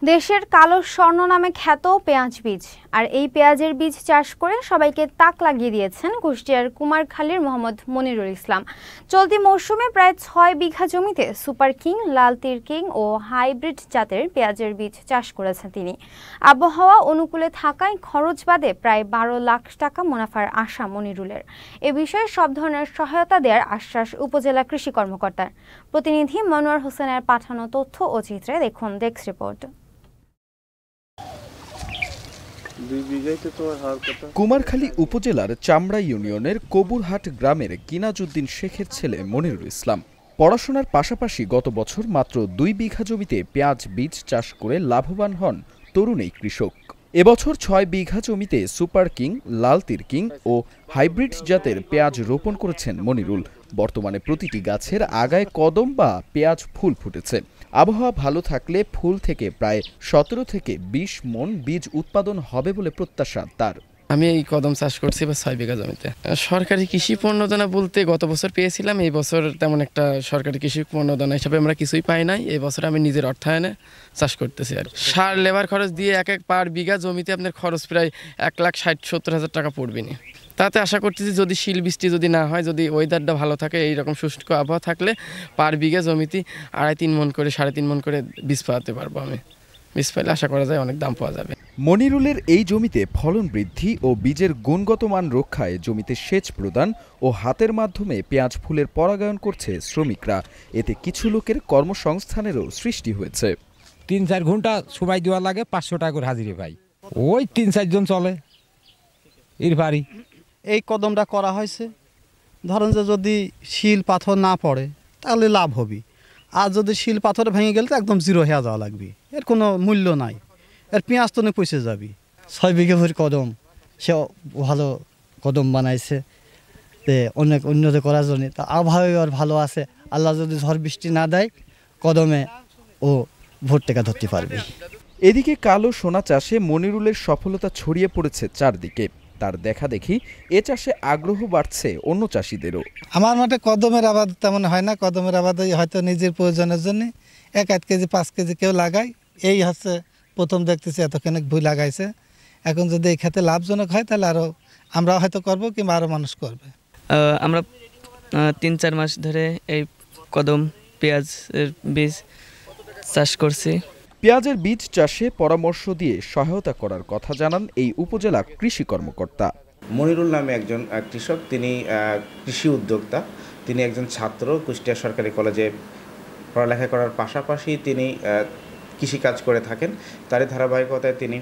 দেশের কালো স্বর্ণ নামে খ্যাত পেঁয়াজ বীজ আর এই পেঁয়াজের বীজ চাষ করে সবাইকে তাক লাগিয়ে দিয়েছেন কুষ্টিয়ার কুমারখালীর মোহাম্মদ মনিরুল ইসলাম। চলতি মৌসুমে প্রায় ৬ বিঘা জমিতে সুপার কিং, লাল তীর কিং ও হাইব্রিড জাতের পেঁয়াজের বীজ চাষ করেছেন তিনি। আবহাওয়া অনুকূলে থাকায় খরচ বাদে প্রায় ১২ লাখ টাকা মুনাফার আশা মনিরুলের। এ বিষয়ে সব ধরনের সহায়তা দেওয়ার আশ্বাস উপজেলা কৃষি কর্মকর্তার। প্রতিনিধি মনোয়ার হোসেনের পাঠানো তথ্য ও চিত্রে দেখুন ডেস্ক রিপোর্ট। কুমারখালী উপজেলার চামড়া ইউনিয়নের কবুরহাট গ্রামের গিনাজউদ্দিন শেখের ছেলে মনিরুল ইসলাম পড়াশোনার পাশাপাশি গত বছর মাত্র ২ বিঘা জমিতে পেঁয়াজ বীজ চাষ করে লাভবান হন তরুণ এই কৃষক। এবছর ৬ বিঘা জমিতে সুপার কিং, লাল তীর কিং ও হাইব্রিড জাতের পেঁয়াজ রোপণ করেছেন মনিরুল। বর্তমানে প্রতিটি গাছের আগায় কদম বা পেঁয়াজ ফুল ফুটেছে। আবহাওয়া ভালো থাকলে ফুল থেকে প্রায় ১৭ থেকে ২০ মণ বীজ উৎপাদন হবে বলে প্রত্যাশা তার। আমি এই কদম চাষ করছি বা ৬ বিঘা জমিতে। সরকারি কৃষি প্রণোদনা বলতে গত বছর পেয়েছিলাম, এই বছর তেমন একটা সরকারি কৃষি প্রণোদনা হিসাবে আমরা কিছুই পাই নাই। এই বছর আমি নিজের অর্থায়নে চাষ করতেছি আর সার লেবার খরচ দিয়ে এক পার বিঘা জমিতে আপনার খরচ প্রায় ১,৬০,৭০,০০০ টাকা পড়বে না। তাতে আশা করতেছি যদি শিল বৃষ্টি যদি না হয়, যদি ওয়েদারটা ভালো থাকে, এইরকম শুষ্ক আবহাওয়া থাকলে পার বিঘা জমিতে ২.৫-৩ মণ করে ৩.৫ মণ করে বীজ পাওয়াতে পারবো। আমি বীজ পাইলে আশা করা যায় অনেক দাম পাওয়া যাবে। মনিরুলের এই জমিতে ফলন বৃদ্ধি ও বীজের গুণগত মান রক্ষায় জমিতে সেচ প্রদান ও হাতের মাধ্যমে পেঁয়াজ ফুলের পরাগায়ন করছে শ্রমিকরা। এতে কিছু লোকের কর্মসংস্থানেরও সৃষ্টি হয়েছে। ৩-৪ ঘন্টা সময় দেওয়া লাগে, ৫০০ টাকা করে হাজিরি পাই। ওই ৩-৪ জন চলে এর বাড়ি। এই কদমটা করা হয়েছে, ধরেন যে যদি শিল পাথর না পড়ে তাহলে লাভ হবে, আর যদি শিল পাথর ভেঙে গেলে তো একদম জিরো হয়ে যাওয়া লাগবে, এর কোনো মূল্য নাই, এর পেঁয়াজ তো পয়সে যাবে। ৬ বিঘা ভরি কদম, সে ভালো কদম বানাইছে অনেক উন্নত করার জন্য। তা আবহাওয়া ভালো আছে, আল্লাহ যদি ঝড় বৃষ্টি না দেয় কদমে ও ভোট টেকা ধরতে পারবে। এদিকে কালো সোনা চাষে মনিরুলের সফলতা ছড়িয়ে পড়েছে চারদিকে। তার দেখা দেখি এ চাষে আগ্রহ বাড়ছে অন্য চাষিদেরও। আমার মাঠে কদমের আবাদ তেমন হয় না, কদমের আবাদ হয়তো নিজের প্রয়োজনের জন্য ১ কেজি ৫ কেজি কেউ লাগায়। এই হচ্ছে প্রথম দেখতেছি এতখানি ভুই লাগাইছে। এখন যদি এই ক্ষেত্রে লাভজনক হয় তাহলে আরও আমরাও হয়তো করবো, কিংবা আরও মানুষ করবে। আমরা ৩-৪ মাস ধরে এই কদম পেঁয়াজের বীজ চাষ করছি। পেঁয়াজের বীজ চাষে পরামর্শ দিয়ে সহায়তা করার কথা জানান এই উপজেলা কৃষি কর্মকর্তা। মনিরুল নামে একজন কৃষক, তিনি কৃষি উদ্যোক্তা, তিনি একজন ছাত্র, কুষ্টিয়া সরকারি কলেজে পড়ালেখা করার পাশাপাশি তিনি কৃষিকাজ করে থাকেন। তারই ধারাবাহিকতায় তিনি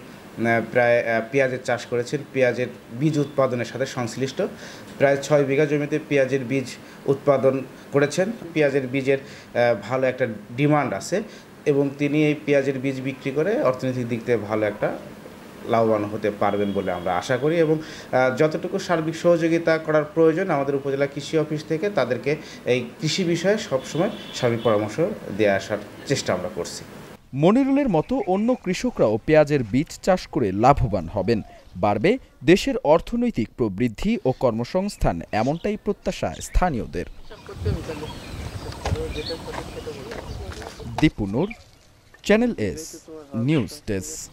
প্রায় পেঁয়াজের চাষ করেছেন, পেঁয়াজের বীজ উৎপাদনের সাথে সংশ্লিষ্ট। প্রায় ৬ বিঘা জমিতে পেঁয়াজের বীজ উৎপাদন করেছেন। পেঁয়াজের বীজের ভালো একটা ডিমান্ড আছে এবং তিনি এই পেঁয়াজের বীজ বিক্রি করে অর্থনৈতিক দিক থেকে ভালো একটা লাভবান হতে পারবেন বলে আমরা আশা করি, এবং যতটুকু সার্বিক সহযোগিতা করার প্রয়োজন আমাদের উপজেলা কৃষি অফিস থেকে তাদেরকে এই কৃষি বিষয়ে সবসময় সার্বিক পরামর্শ দিয়ে আসার চেষ্টা আমরা করছি। মনিরুলের মতো অন্য কৃষকরাও পেঁয়াজের বীজ চাষ করে লাভবান হবেন। বাড়বে দেশের অর্থনৈতিক প্রবৃদ্ধি ও কর্মসংস্থান, এমনটাই প্রত্যাশা স্থানীয়দের। দীপু নূর, চ্যানেল এস নিউজ ডেস্ক।